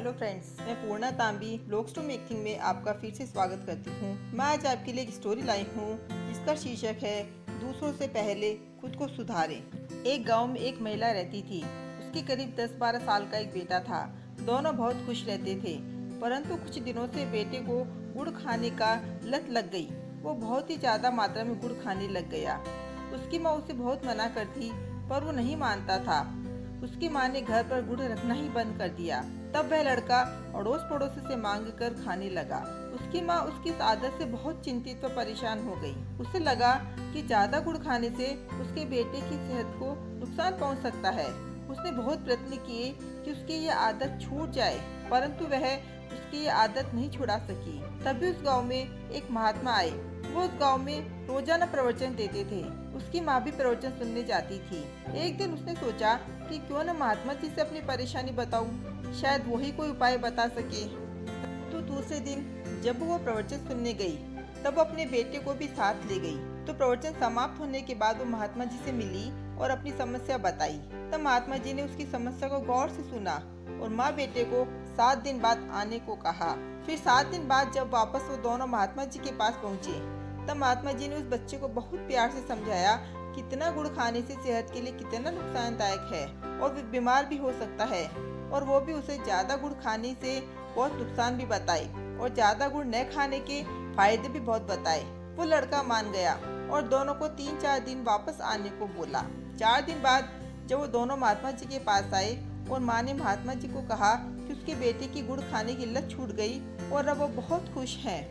Hello friends, मैं पूर्णा तांबी blogs to make thing में आपका फिर से स्वागत करती हूँ। मैं आज आपके लिए एक स्टोरी लाई हूँ जिसका शीर्षक है दूसरों से पहले खुद को सुधारें। एक गांव में एक महिला रहती थी। उसके करीब 10-12 साल का एक बेटा था। दोनों बहुत खुश रहते थे, परंतु कुछ दिनों से बेटे को गुड़ खाने का लत लग गई। वो बहुत ही ज्यादा मात्रा में गुड़ खाने लग गया। उसकी माँ उसे बहुत मना करती, पर वो नहीं मानता था। उसकी माँ ने घर पर गुड़ रखना ही बंद कर दिया। तब वह लड़का अड़ोस पड़ोसी से मांग कर खाने लगा। उसकी माँ उसकी इस आदत से बहुत चिंतित व परेशान हो गई। उसे लगा कि ज्यादा गुड़ खाने से उसके बेटे की सेहत को नुकसान पहुंच सकता है। उसने बहुत प्रयत्न किए कि उसकी ये आदत छूट जाए, परंतु वह उसकी ये आदत नहीं छुड़ा सकी। तभी उस गांव में एक महात्मा आए। वो उस गांव में रोजाना प्रवचन देते थे। उसकी माँ भी प्रवचन सुनने जाती थी। एक दिन उसने सोचा कि क्यों न महात्मा जी से अपनी परेशानी बताऊं, शायद वही कोई उपाय बता सके। तो दूसरे दिन जब वो प्रवचन सुनने गई, तब वो अपने बेटे को भी साथ ले गई। तो प्रवचन समाप्त होने के बाद वो महात्मा जी से मिली और अपनी समस्या बताई। तब महात्मा जी ने उसकी समस्या को गौर से सुना और माँ बेटे को 7 दिन बाद आने को कहा। फिर 7 दिन बाद जब वापस वो दोनों महात्मा जी के पास पहुँचे, तब महात्मा जी ने उस बच्चे को बहुत प्यार से समझाया कितना गुड़ खाने से सेहत के लिए कितना नुकसानदायक है और वो बीमार भी हो सकता है। और वो भी उसे ज्यादा गुड़ खाने से बहुत नुकसान भी बताए और ज्यादा गुड़ न खाने के फायदे भी बहुत बताए। वो लड़का मान गया और दोनों को 3-4 दिन वापस आने को बोला। 4 दिन बाद जब वो दोनों महात्मा जी के पास आए और माँ ने महात्मा जी को कहा कि उसके बेटे की गुड़ खाने की लत छूट गई और अब वो बहुत खुश हैं।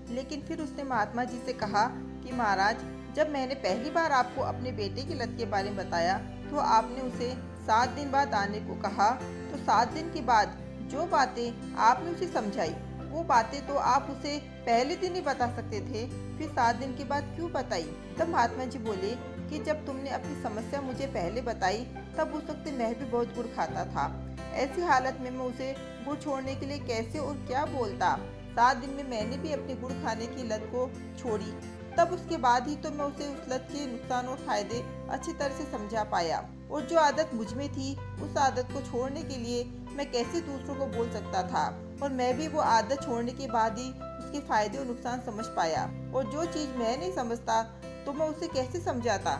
लेकिन फिर उसने महात्मा जी से कहा कि महाराज, जब मैंने पहली बार आपको अपने बेटे की लत के बारे में बताया तो आपने उसे 7 दिन बाद आने को कहा। तो 7 दिन के बाद जो बातें आपने उसे समझाई, वो बातें तो आप उसे पहले दिन ही बता सकते थे, फिर 7 दिन के बाद क्यों बताई? तब महात्मा जी बोले कि जब तुमने अपनी समस्या मुझे पहले बताई, तब उस वक्त मैं भी बहुत गुड़ खाता था। ऐसी हालत में मैं उसे गुड़ छोड़ने के लिए कैसे और क्या बोलता? 7 दिन में मैंने भी अपनी गुड़ खाने की लत को छोड़ी। तब उसके बाद ही तो मैं उसे उस लत के नुकसान और फायदे अच्छी तरह से समझा पाया। और जो आदत मुझ में थी, उस आदत को छोड़ने के लिए मैं कैसे दूसरों को बोल सकता था? और मैं भी वो आदत छोड़ने के बाद ही उसके फायदे और नुकसान समझ पाया। और जो चीज मैं नहीं समझता तो मैं उसे कैसे समझाता?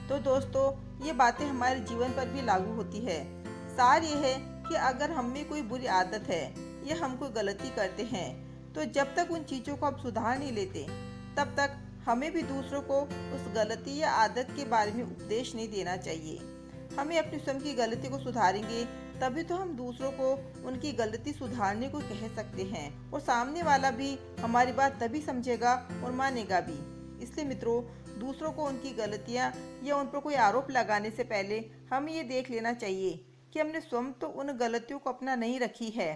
तो दोस्तों, ये बातें हमारे जीवन पर भी लागू होती है। सार ये है कि अगर हम में कोई बुरी आदत है या हम कोई गलती करते हैं, तो जब तक उन चीजों को आप सुधार नहीं लेते, तब तक हमें भी दूसरों को उस गलती या आदत के बारे में उपदेश नहीं देना चाहिए। हमें अपनी स्वयं की गलती को सुधारेंगे, तभी तो हम दूसरों को उनकी गलती सुधारने को कह सकते हैं और सामने वाला भी हमारी बात तभी समझेगा और मानेगा भी। इसलिए मित्रों, दूसरों को उनकी गलतियां या उन पर कोई आरोप लगाने से पहले हमें ये देख लेना चाहिए कि हमने स्वयं तो उन गलतियों को अपना नहीं रखी है।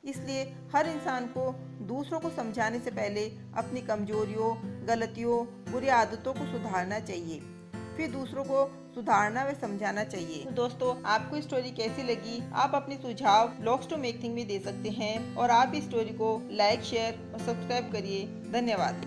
इसलिए हर इंसान को दूसरों को समझाने से पहले अपनी कमजोरियों, गलतियों, बुरी आदतों को सुधारना चाहिए, फिर दूसरों को सुधारना व समझाना चाहिए। तो दोस्तों, आपको स्टोरी कैसी लगी? आप अपने सुझाव ब्लॉग्स टू मेक थिंग में दे सकते हैं और आप इस स्टोरी को लाइक, शेयर और सब्सक्राइब करिए। धन्यवाद।